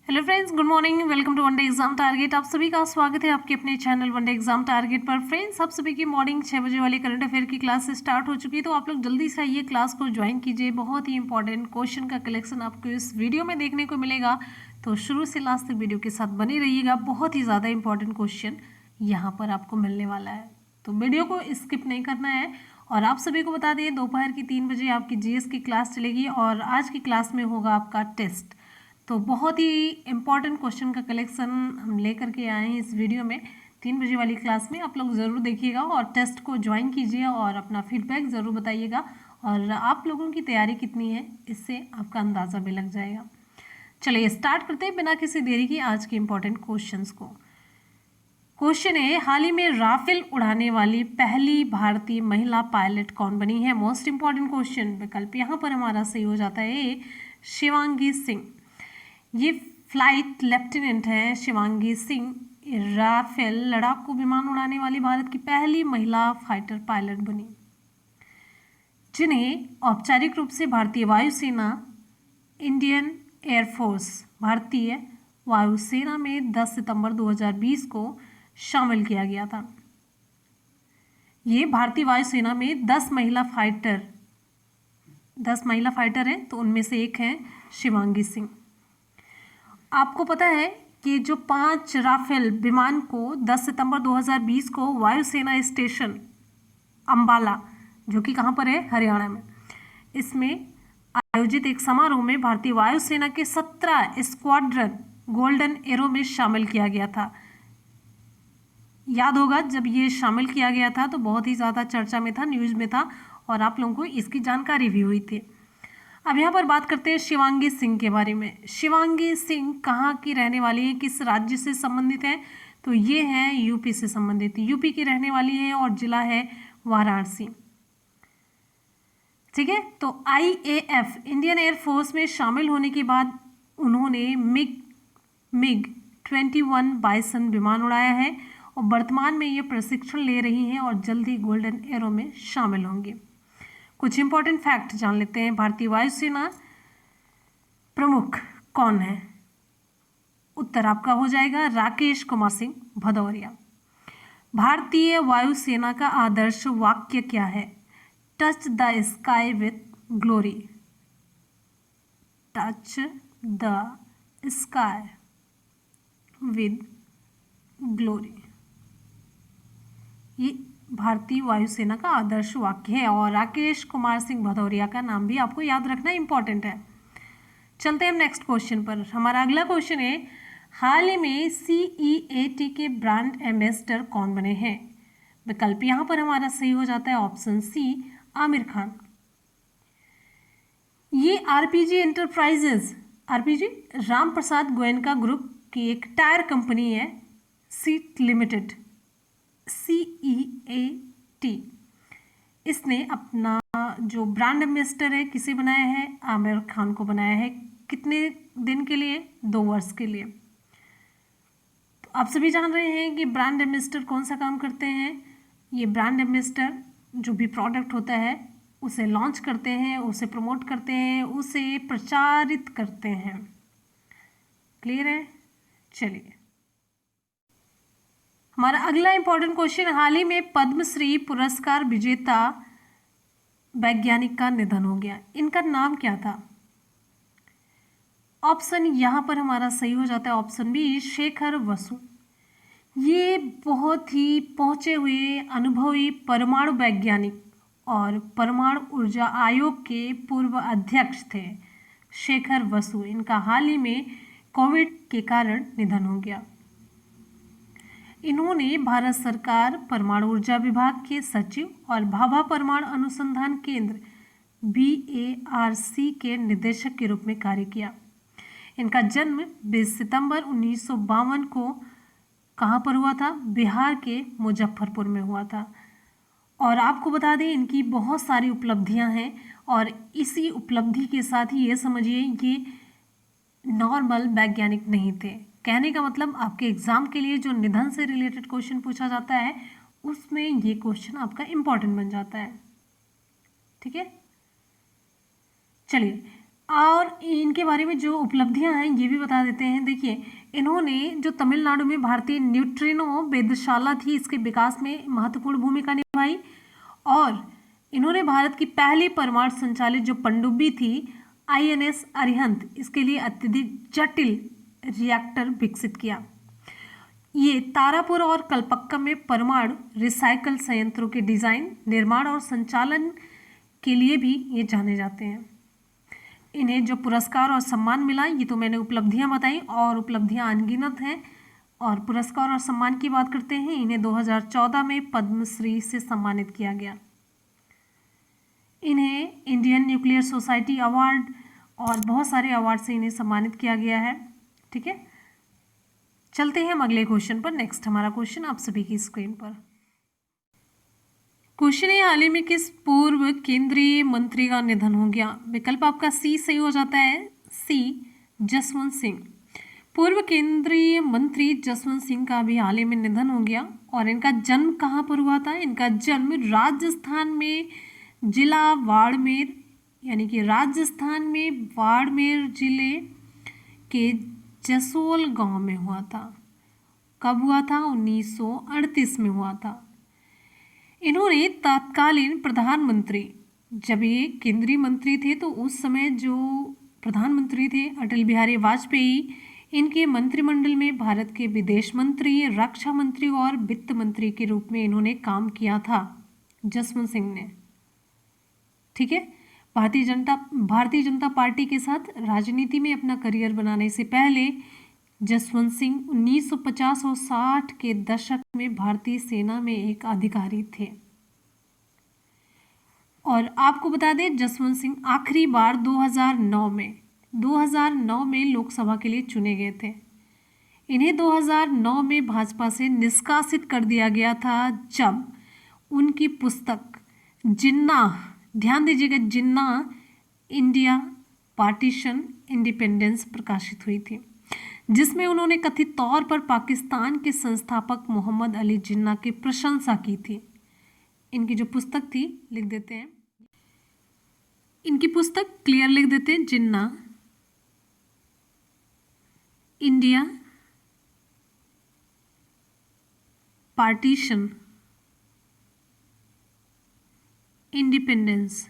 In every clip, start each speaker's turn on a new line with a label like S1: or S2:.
S1: Hello friends, good morning. Welcome to one day exam target. आप सभी का स्वागत है आपके अपने चैनल वनडे एग्जाम टारगेट पर। फ्रेंड्स, आप सभी की मॉर्निंग 6 बजे वाली करंट अफेयर की क्लास स्टार्ट हो चुकी है, तो आप लोग जल्दी से आइए, क्लास को ज्वाइन कीजिए। बहुत ही इंपॉर्टेंट क्वेश्चन का कलेक्शन आपको इस वीडियो में देखने को मिलेगा, तो शुरू से लास्ट तक वीडियो के साथ बने रहिएगा। बहुत ही ज़्यादा इंपॉर्टेंट क्वेश्चन यहाँ पर आपको मिलने वाला है, तो वीडियो को स्किप नहीं करना है। और आप सभी को बता दें, दोपहर की 3 बजे आपकी जीएस की क्लास चलेगी और आज की क्लास में होगा आपका टेस्ट। तो बहुत ही इम्पॉर्टेंट क्वेश्चन का कलेक्शन हम लेकर के आए हैं इस वीडियो में। 3 बजे वाली क्लास में आप लोग ज़रूर देखिएगा और टेस्ट को ज्वाइन कीजिए और अपना फीडबैक ज़रूर बताइएगा। और आप लोगों की तैयारी कितनी है, इससे आपका अंदाज़ा भी लग जाएगा। चलिए स्टार्ट करते हैं बिना किसी देरी के आज के इम्पॉर्टेंट क्वेश्चंस को। क्वेश्चन है, हाल ही में राफेल उड़ाने वाली पहली भारतीय महिला पायलट कौन बनी है? Most important question. विकल्प यहाँ पर हमारा सही हो जाता है शिवांगी सिंह। ये फ्लाइट लेफ्टिनेंट हैं शिवांगी सिंह। राफेल लड़ाकू विमान उड़ाने वाली भारत की पहली महिला फाइटर पायलट बनी, जिन्हें औपचारिक रूप से भारतीय वायुसेना, इंडियन एयरफोर्स, भारतीय वायुसेना में 10 सितंबर 2020 को शामिल किया गया था। ये भारतीय वायुसेना में 10 महिला फाइटर हैं, तो उनमें से एक हैं शिवांगी सिंह। आपको पता है कि जो 5 राफेल विमान को 10 सितंबर 2020 को वायुसेना स्टेशन अंबाला, जो कि कहाँ पर है, हरियाणा में, इसमें आयोजित एक समारोह में भारतीय वायुसेना के 17 स्क्वाड्रन गोल्डन एरो में शामिल किया गया था। याद होगा, जब ये शामिल किया गया था तो बहुत ही ज़्यादा चर्चा में था, न्यूज़ में था, और आप लोगों को इसकी जानकारी भी हुई थी। अब यहाँ पर बात करते हैं शिवांगी सिंह के बारे में। शिवांगी सिंह कहाँ की रहने वाली है, किस राज्य से संबंधित है? तो ये है यूपी से संबंधित, यूपी की रहने वाली है और जिला है वाराणसी। ठीक है, तो IAF इंडियन एयरफोर्स में शामिल होने के बाद उन्होंने मिग 21 बाइसन विमान उड़ाया है और वर्तमान में ये प्रशिक्षण ले रही हैं और जल्दी गोल्डन एरो में शामिल होंगे। कुछ इंपॉर्टेंट फैक्ट जान लेते हैं। भारतीय वायुसेना प्रमुख कौन है? उत्तर आपका हो जाएगा राकेश कुमार सिंह भदौरिया। भारतीय वायुसेना का आदर्श वाक्य क्या है? Touch the sky with glory. Touch the sky with glory, ये भारतीय वायुसेना का आदर्श वाक्य है और राकेश कुमार सिंह भदौरिया का नाम भी आपको याद रखना इंपॉर्टेंट है। चलते हैं नेक्स्ट क्वेश्चन पर। हमारा अगला क्वेश्चन है, हाल ही में CEAT के ब्रांड एम्बेसडर कौन बने हैं? विकल्प यहाँ पर हमारा सही हो जाता है ऑप्शन सी, आमिर खान। ये आरपीजी राम प्रसाद गोयनका ग्रुप की एक टायर कंपनी है, सीट लिमिटेड, CEAT। इसने अपना जो ब्रांड एम्बेसडर है किसे बनाया है? आमिर खान को बनाया है। कितने दिन के लिए? 2 वर्ष के लिए। तो आप सभी जान रहे हैं कि ब्रांड एम्बेसडर कौन सा काम करते हैं। ये ब्रांड एम्बेसडर जो भी प्रोडक्ट होता है उसे लॉन्च करते हैं, उसे प्रमोट करते हैं, उसे प्रचारित करते हैं। क्लियर है? चलिए हमारा अगला इंपॉर्टेंट क्वेश्चन, हाल ही में पद्मश्री पुरस्कार विजेता वैज्ञानिक का निधन हो गया, इनका नाम क्या था? ऑप्शन यहाँ पर हमारा सही हो जाता है ऑप्शन बी, शेखर बसु। ये बहुत ही पहुँचे हुए अनुभवी परमाणु वैज्ञानिक और परमाणु ऊर्जा आयोग के पूर्व अध्यक्ष थे, शेखर बसु। इनका हाल ही में कोविड के कारण निधन हो गया। इन्होंने भारत सरकार परमाणु ऊर्जा विभाग के सचिव और भाभा परमाणु अनुसंधान केंद्र BARC के निदेशक के रूप में कार्य किया। इनका जन्म 20 सितंबर 1952 को कहाँ पर हुआ था? बिहार के मुजफ्फरपुर में हुआ था। और आपको बता दें, इनकी बहुत सारी उपलब्धियां हैं और इसी उपलब्धि के साथ ही ये समझिए ये नॉर्मल वैज्ञानिक नहीं थे। कहने का मतलब आपके एग्जाम के लिए जो निधन से रिलेटेड क्वेश्चन पूछा जाता है उसमें ये क्वेश्चन आपका इंपॉर्टेंट बन जाता है। ठीक है, चलिए और इनके बारे में जो उपलब्धियां हैं ये भी बता देते हैं। देखिए, इन्होंने जो तमिलनाडु में भारतीय न्यूट्रिनो वेधशाला थी, इसके विकास में महत्वपूर्ण भूमिका निभाई। और इन्होंने भारत की पहली परमाणु संचालित जो पनडुब्बी थी INS अरिहंत, इसके लिए अत्यधिक जटिल रिएक्टर विकसित किया। ये तारापुर और कलपक्कम में परमाणु रिसाइकल संयंत्रों के डिजाइन, निर्माण और संचालन के लिए भी ये जाने जाते हैं। इन्हें जो पुरस्कार और सम्मान मिला, ये तो मैंने उपलब्धियां बताई और उपलब्धियां अनगिनत हैं। और पुरस्कार और सम्मान की बात करते हैं, इन्हें 2014 में पद्मश्री से सम्मानित किया गया। इन्हें इंडियन न्यूक्लियर सोसाइटी अवार्ड और बहुत सारे अवार्ड से इन्हें सम्मानित किया गया है। ठीक है, चलते हैं हम अगले क्वेश्चन पर। नेक्स्ट हमारा क्वेश्चन आप सभी की स्क्रीन पर। क्वेश्चन है, हाल ही में किस पूर्व केंद्रीय मंत्री का निधन हो गया? विकल्प आपका सी सही हो जाता है, सी जसवंत सिंह। पूर्व केंद्रीय मंत्री जसवंत सिंह का भी हाल ही में निधन हो गया। और इनका जन्म कहाँ पर हुआ था? इनका जन्म राजस्थान में जिला बाड़मेर, यानी कि राजस्थान में बाड़मेर जिले के जसोल गांव में हुआ था। कब हुआ था? 1938 में हुआ था। इन्होंने तत्कालीन प्रधानमंत्री, जब ये केंद्रीय मंत्री थे तो उस समय जो प्रधानमंत्री थे अटल बिहारी वाजपेयी, इनके मंत्रिमंडल में भारत के विदेश मंत्री, रक्षा मंत्री और वित्त मंत्री के रूप में इन्होंने काम किया था, जसवंत सिंह ने। ठीक है, भारतीय जनता पार्टी के साथ राजनीति में अपना करियर बनाने से पहले जसवंत सिंह 1950 और 60 के दशक में भारतीय सेना में एक अधिकारी थे। और आपको बता दें, जसवंत सिंह आखिरी बार 2009 में लोकसभा के लिए चुने गए थे। इन्हें 2009 में भाजपा से निष्कासित कर दिया गया था, जब उनकी पुस्तक जिन्ना, ध्यान दीजिएगा, जिन्ना इंडिया पार्टीशन इंडिपेंडेंस प्रकाशित हुई थी, जिसमें उन्होंने कथित तौर पर पाकिस्तान के संस्थापक मोहम्मद अली जिन्ना की प्रशंसा की थी। इनकी जो पुस्तक थी, लिख देते हैं, इनकी पुस्तक क्लियर लिख देते हैं, जिन्ना इंडिया पार्टीशन इंडिपेंडेंस।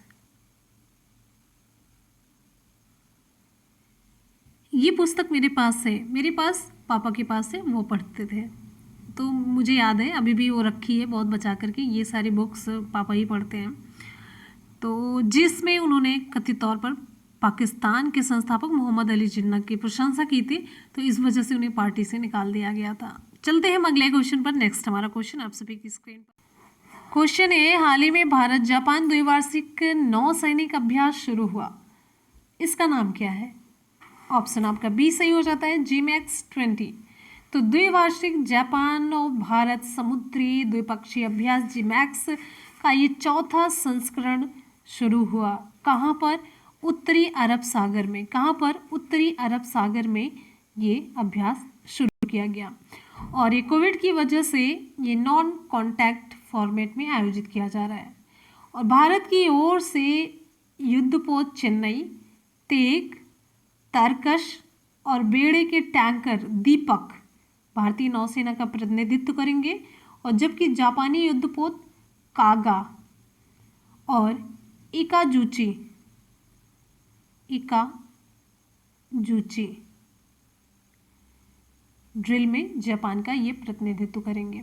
S1: ये पुस्तक मेरे पास है, मेरे पास पापा के पास है, वो पढ़ते थे तो मुझे याद है, अभी भी वो रखी है बहुत बचा करके। ये सारी बुक्स पापा ही पढ़ते हैं। तो जिसमें उन्होंने कथित तौर पर पाकिस्तान के संस्थापक मोहम्मद अली जिन्ना की प्रशंसा की थी, तो इस वजह से उन्हें पार्टी से निकाल दिया गया था। चलते हैं हम अगले क्वेश्चन पर। नेक्स्ट हमारा क्वेश्चन आप सभी की स्क्रीन पर। क्वेश्चन है, हाल ही में भारत जापान द्विवार्षिक नौसैनिक अभ्यास शुरू हुआ, इसका नाम क्या है? ऑप्शन आपका बी सही हो जाता है, GMAX 20। तो द्विवार्षिक जापान और भारत समुद्री द्विपक्षीय अभ्यास GMAX का ये चौथा संस्करण शुरू हुआ। कहाँ पर? उत्तरी अरब सागर में। कहाँ पर? उत्तरी अरब सागर में ये अभ्यास शुरू किया गया। और ये कोविड की वजह से ये नॉन कॉन्टैक्ट फॉर्मेट में आयोजित किया जा रहा है। और भारत की ओर से युद्धपोत चेन्नई, तेग, तरकश और बेड़े के टैंकर दीपक भारतीय नौसेना का प्रतिनिधित्व करेंगे। और जबकि जापानी युद्धपोत कागा और इकाजुची ड्रिल में जापान का ये प्रतिनिधित्व करेंगे।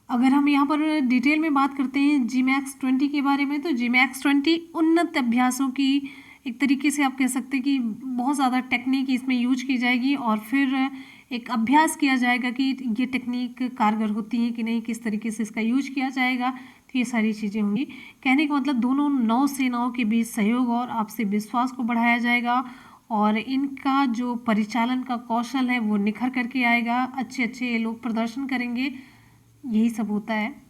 S1: अगर हम यहाँ पर डिटेल में बात करते हैं GMAX 20 के बारे में, तो GMAX 20 उन्नत अभ्यासों की एक तरीके से आप कह सकते हैं कि बहुत ज़्यादा टेक्निक इसमें यूज की जाएगी और फिर एक अभ्यास किया जाएगा कि ये टेक्निक कारगर होती है कि नहीं, किस तरीके से इसका यूज किया जाएगा। तो ये सारी चीज़ें होंगी। कहने का मतलब दोनों नौसेनाओं के बीच सहयोग और आपसी विश्वास को बढ़ाया जाएगा और इनका जो परिचालन का कौशल है वो निखर करके आएगा। अच्छे ये लोग प्रदर्शन करेंगे, यही सब होता है।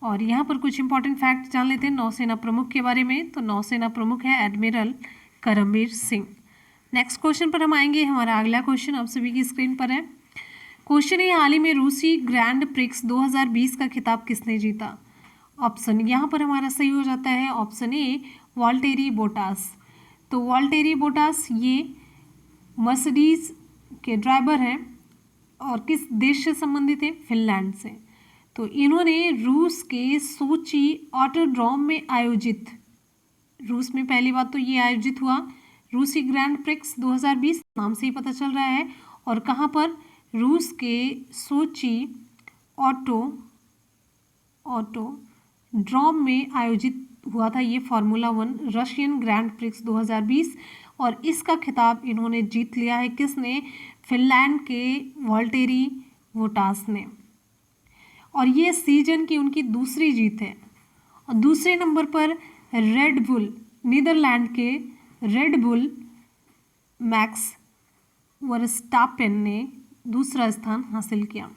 S1: और यहाँ पर कुछ इंपॉर्टेंट फैक्ट जान लेते हैं नौसेना प्रमुख के बारे में। तो नौसेना प्रमुख है admiral Karambir Singh. Next question पर हम आएंगे। हमारा अगला क्वेश्चन आप सभी की स्क्रीन पर है। क्वेश्चन है, हाल ही में रूसी ग्रैंड प्रिक्स 2020 का खिताब किसने जीता? ऑप्शन यहाँ पर हमारा सही हो जाता है ऑप्शन ए, वाल्टेरी बोटास। तो वाल्टेरी बोटास ये मर्सिडीज के ड्राइवर हैं और किस देश से संबंधित है? फिनलैंड से। तो इन्होंने रूस के सोची ऑटोड्रोम में आयोजित, रूस में पहली बात तो ये आयोजित हुआ, रूसी ग्रैंड प्रिक्स 2020 नाम से ही पता चल रहा है। और कहाँ पर? रूस के सोची ऑटोड्रोम में आयोजित हुआ था ये फार्मूला 1 रशियन ग्रैंड प्रिक्स 2020। और इसका खिताब इन्होंने जीत लिया है। किसने? फिनलैंड के वाल्टेरी बोटास ने। और ये सीजन की उनकी दूसरी जीत है। और दूसरे नंबर पर रेड बुल, नीदरलैंड के रेड बुल मैक्स वर्स्टापेन ने दूसरा स्थान हासिल किया।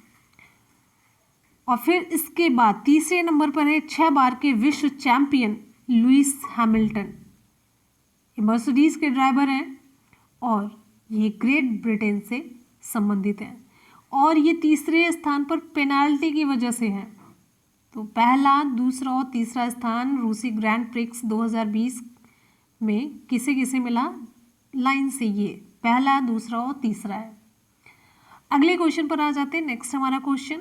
S1: और फिर इसके बाद तीसरे नंबर पर है 6 बार के विश्व चैंपियन लुइस हैमिल्टन। ये मर्सिडीज के ड्राइवर हैं और ये ग्रेट ब्रिटेन से संबंधित हैं। और ये तीसरे स्थान पर पेनाल्टी की वजह से है। तो पहला, दूसरा और तीसरा स्थान रूसी ग्रैंड प्रिक्स 2020 में किसे किसे मिला? लाइन से ये पहला, दूसरा और तीसरा है। अगले क्वेश्चन पर आ जाते हैं। नेक्स्ट हमारा क्वेश्चन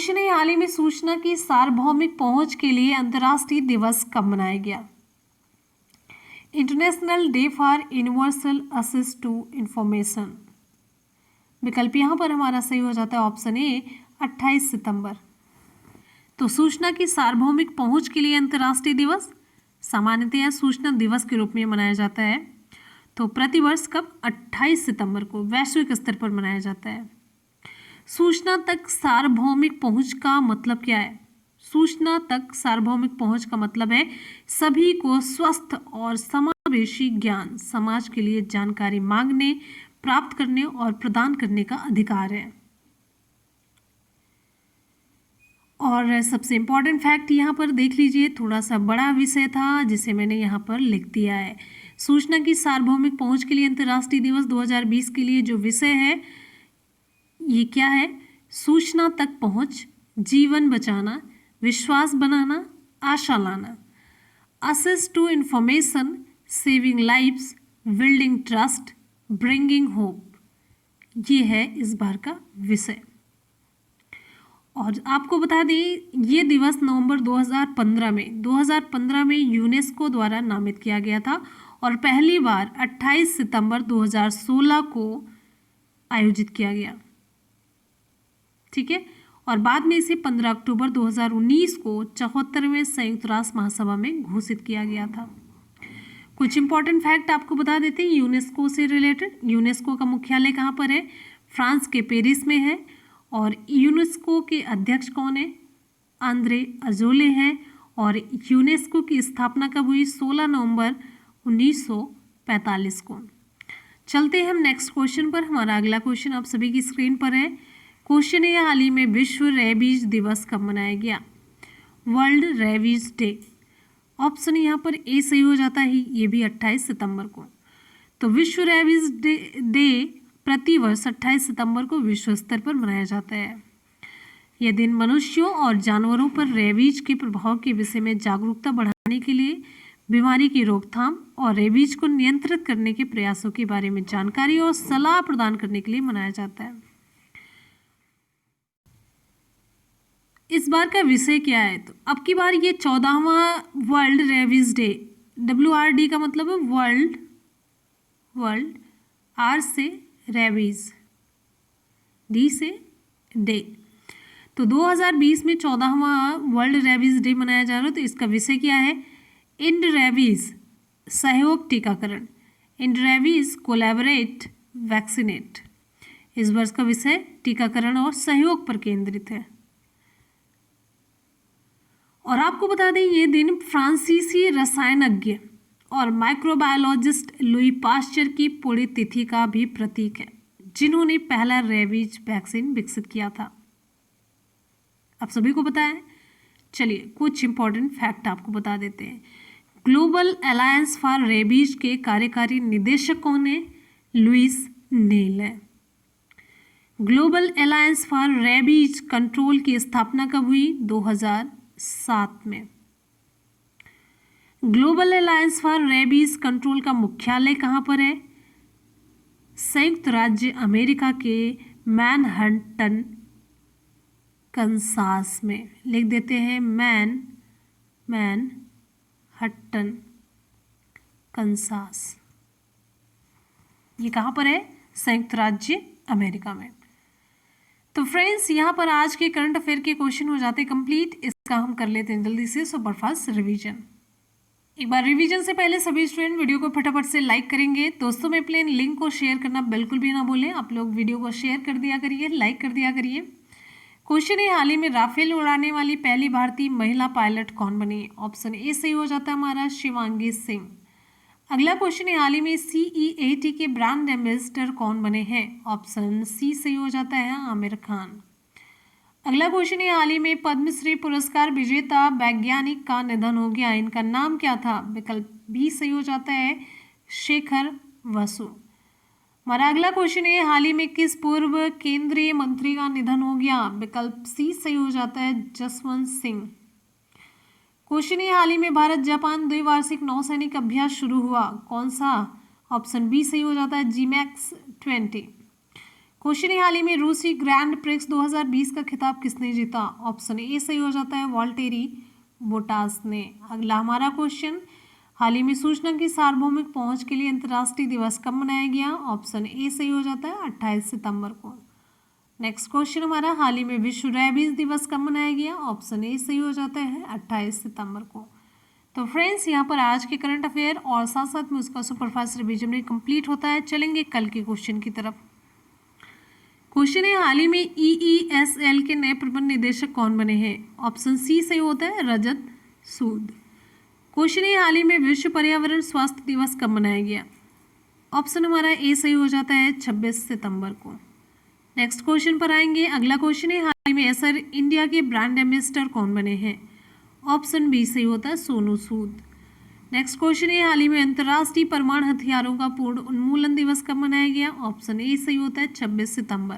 S1: है, हाल ही में सूचना की सार्वभौमिक पहुंच के लिए अंतर्राष्ट्रीय दिवस कब मनाया गया? International day for universal access to information. विकल्प यहाँ पर हमारा सही हो जाता है ऑप्शन ए 28 सितंबर। तो सूचना की सार्वभौमिक पहुंच के लिए अंतर्राष्ट्रीय दिवस सामान्यतया सूचना दिवस के रूप में मनाया जाता है। तो प्रतिवर्ष कब? 28 सितंबर को वैश्विक स्तर पर मनाया जाता है। सूचना तक सार्वभौमिक पहुंच का मतलब क्या है? सूचना तक सार्वभौमिक पहुंच का मतलब है सभी को स्वस्थ और समावेशी ज्ञान, समाज के लिए जानकारी मांगने, प्राप्त करने और प्रदान करने का अधिकार है। और सबसे इम्पॉर्टेंट फैक्ट यहाँ पर देख लीजिए, थोड़ा सा बड़ा विषय था जिसे मैंने यहाँ पर लिख दिया है। सूचना की सार्वभौमिक पहुंच के लिए अंतर्राष्ट्रीय दिवस 2020 के लिए जो विषय है ये क्या है? सूचना तक पहुंच, जीवन बचाना, विश्वास बनाना, आशा लाना। Access to information, saving lives, building trust, bringing hope, ये है इस बार का विषय। और आपको बता दें ये दिवस नवंबर 2015 में यूनेस्को द्वारा नामित किया गया था और पहली बार 28 सितंबर 2016 को आयोजित किया गया। ठीक है। और बाद में इसे 15 अक्टूबर 2019 को 74वें संयुक्त राष्ट्र महासभा में घोषित किया गया था। कुछ इंपॉर्टेंट फैक्ट आपको बता देते हैं यूनेस्को से रिलेटेड। यूनेस्को का मुख्यालय कहाँ पर है? फ्रांस के पेरिस में है। और यूनेस्को के अध्यक्ष कौन है? आंद्रे अजोले हैं। और यूनेस्को की स्थापना कब हुई? 16 नवंबर 1945 को। चलते हैं हम नेक्स्ट क्वेश्चन पर। हमारा अगला क्वेश्चन आप सभी की स्क्रीन पर है। क्वेश्चन है हाल ही में विश्व रेबीज दिवस कब मनाया गया? World rabies day. ऑप्शन यहाँ पर ए सही हो जाता है, ये भी 28 सितंबर को। तो विश्व रेबीज डे प्रतिवर्ष 28 सितंबर को विश्व स्तर पर मनाया जाता है। यह दिन मनुष्यों और जानवरों पर रेबीज के प्रभाव के विषय में जागरूकता बढ़ाने के लिए, बीमारी की रोकथाम और रेबीज को नियंत्रित करने के प्रयासों के बारे में जानकारी और सलाह प्रदान करने के लिए मनाया जाता है। इस बार का विषय क्या है? तो अब की बार ये 14वां वर्ल्ड रेबीज डे, WRD का मतलब है वर्ल्ड, आर से रेबीज, डी से डे। तो 2020 में 14वां वर्ल्ड रेबीज डे मनाया जा रहा है। तो इसका विषय क्या है? इंड रेबीज सहयोग टीकाकरण, इंड रेबीज कोलैबोरेट वैक्सीनेट। इस वर्ष का विषय टीकाकरण और सहयोग पर केंद्रित है। और आपको बता दें ये दिन फ्रांसीसी रसायनज्ञ और माइक्रोबायोलॉजिस्ट लुई पास्चर की पुण्यतिथि का भी प्रतीक है, जिन्होंने पहला रेबीज वैक्सीन विकसित किया था। आप सभी को पता है। चलिए कुछ इंपॉर्टेंट फैक्ट आपको बता देते हैं। ग्लोबल अलायंस फॉर रेबीज के कार्यकारी निदेशक कौन है? लुइस नेल है। Global alliance for rabies control की स्थापना कब हुई? 2007 में। Global alliance for rabies control का मुख्यालय कहाँ पर है? संयुक्त राज्य अमेरिका के मैनहट्टन कंसास में। लिख देते हैं मैनहट्टन कंसास। ये कहाँ पर है? संयुक्त राज्य अमेरिका में। तो फ्रेंड्स यहाँ पर आज के करंट अफेयर के क्वेश्चन हो जाते हैं कंप्लीट। इसका हम कर लेते हैं जल्दी से सुपरफास्ट रिवीजन। एक बार रिवीजन से पहले सभी स्टूडेंट वीडियो को फटाफट से लाइक करेंगे। दोस्तों में प्लेन लिंक को शेयर करना बिल्कुल भी ना भूलें। आप लोग वीडियो को शेयर कर दिया करिए, लाइक कर दिया करिए। क्वेश्चन है, हाल ही में राफेल उड़ाने वाली पहली भारतीय महिला पायलट कौन बनी? ऑप्शन ए सही हो जाता है हमारा शिवांगी सिंह। अगला क्वेश्चन है, हाल ही में CEAT के ब्रांड एम्बेसडर कौन बने हैं? ऑप्शन सी सही हो जाता है आमिर खान। अगला क्वेश्चन है, हाल ही में पद्मश्री पुरस्कार विजेता वैज्ञानिक का निधन हो गया, इनका नाम क्या था? विकल्प बी सही हो जाता है शेखर वसु। हमारा अगला क्वेश्चन है, हाल ही में किस पूर्व केंद्रीय मंत्री का निधन हो गया? विकल्प सी सही हो जाता है जसवंत सिंह। क्वेश्चन है, हाल ही में भारत जापान द्विवार्षिक नौसैनिक अभ्यास शुरू हुआ, कौन सा? ऑप्शन बी सही हो जाता है GMAX 20। क्वेश्चन है, हाल ही में रूसी ग्रैंड प्रिक्स 2020 का खिताब किसने जीता? ऑप्शन ए सही हो जाता है वॉल्टेरी बोटास ने। अगला हमारा क्वेश्चन, हाल ही में सूचना की सार्वभौमिक पहुंच के लिए अंतर्राष्ट्रीय दिवस कब मनाया गया? ऑप्शन ए सही हो जाता है 28 सितंबर को। नेक्स्ट क्वेश्चन हमारा, हाल ही में विश्व रेबीज दिवस कब मनाया गया? ऑप्शन ए सही हो जाता है 28 सितंबर को। तो फ्रेंड्स यहाँ पर आज के करंट अफेयर और साथ साथ में उसका सुपरफास्ट रिवीजन भी कंप्लीट होता है। चलेंगे कल के क्वेश्चन की तरफ। क्वेश्चन है, हाल ही में EESL के नए प्रबंध निदेशक कौन बने हैं? ऑप्शन सी सही होता है रजत सूद। क्वेश्चन है, हाल ही में विश्व पर्यावरण स्वास्थ्य दिवस कब मनाया गया? ऑप्शन हमारा ए सही हो जाता है 26 सितंबर को। नेक्स्ट क्वेश्चन पर आएंगे। अगला क्वेश्चन है, हाल ही में एसर इंडिया के ब्रांड एम्बेसडर कौन बने हैं? ऑप्शन बी सही होता है सोनू सूद। नेक्स्ट क्वेश्चन है, हाल ही में अंतर्राष्ट्रीय परमाणु हथियारों का पूर्ण उन्मूलन दिवस कब मनाया गया? ऑप्शन ए सही होता है 26 सितंबर।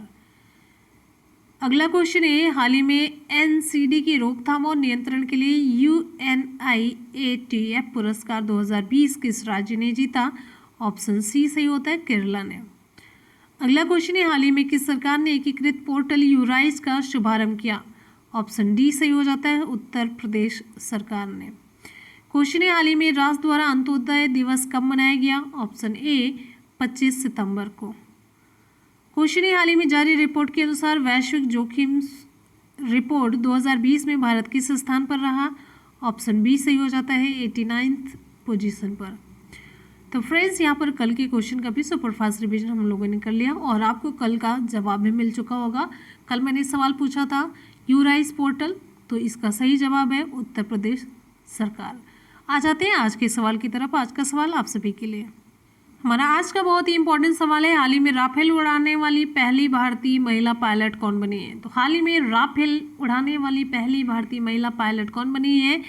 S1: अगला क्वेश्चन है, हाल ही में NCD की रोकथाम और नियंत्रण के लिए UNIATF पुरस्कार 2020 किस राज्य ने जीता? ऑप्शन सी सही होता है केरला ने। अगला क्वेश्चन है, हाल ही में किस सरकार ने एकीकृत पोर्टल यूराइज का शुभारंभ किया? ऑप्शन डी सही हो जाता है उत्तर प्रदेश सरकार ने। क्वेश्चन है, हाल ही में राष्ट्र द्वारा अंत्योदय दिवस कब मनाया गया? ऑप्शन ए 25 सितंबर को। क्वेश्चन है, हाल ही में जारी रिपोर्ट के अनुसार वैश्विक जोखिम रिपोर्ट 2020 में भारत किस स्थान पर रहा? ऑप्शन बी सही हो जाता है 89th पोजीशन पर। तो फ्रेंड्स यहाँ पर कल के क्वेश्चन का भी सुपरफास्ट रिवीजन हम लोगों ने कर लिया और आपको कल का जवाब भी मिल चुका होगा। कल मैंने सवाल पूछा था यूराइज पोर्टल, तो इसका सही जवाब है उत्तर प्रदेश सरकार। आ जाते हैं आज के सवाल की तरफ। आज का सवाल आप सभी के लिए, हमारा आज का बहुत ही इंपॉर्टेंट सवाल है, हाल ही में राफेल उड़ाने वाली पहली भारतीय महिला पायलट कौन बनी है? तो हाल ही में राफेल उड़ाने वाली पहली भारतीय महिला पायलट कौन बनी है?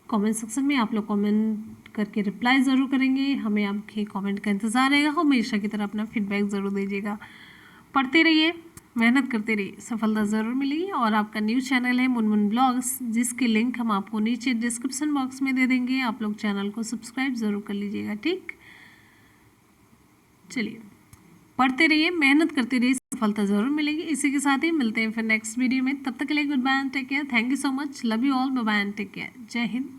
S1: कमेंट सेक्शन में आप लोग कमेंट करके रिप्लाई ज़रूर करेंगे। हमें आपके कमेंट का इंतज़ार रहेगा। हमेशा की तरह अपना फीडबैक ज़रूर दीजिएगा। पढ़ते रहिए, मेहनत करते रहिए, सफलता ज़रूर मिलेगी। और आपका न्यूज़ चैनल है मुनमुन ब्लॉग्स, जिसकी लिंक हम आपको नीचे डिस्क्रिप्शन बॉक्स में दे देंगे। आप लोग चैनल को सब्सक्राइब ज़रूर कर लीजिएगा, ठीक। चलिए पढ़ते रहिए, मेहनत करते रहिए, सफलता ज़रूर मिलेगी। इसी के साथ ही मिलते हैं फिर नेक्स्ट वीडियो में। तब तक के लिए good bye and take care. Thank you so much, love you all, bye bye and take care. जय हिंद।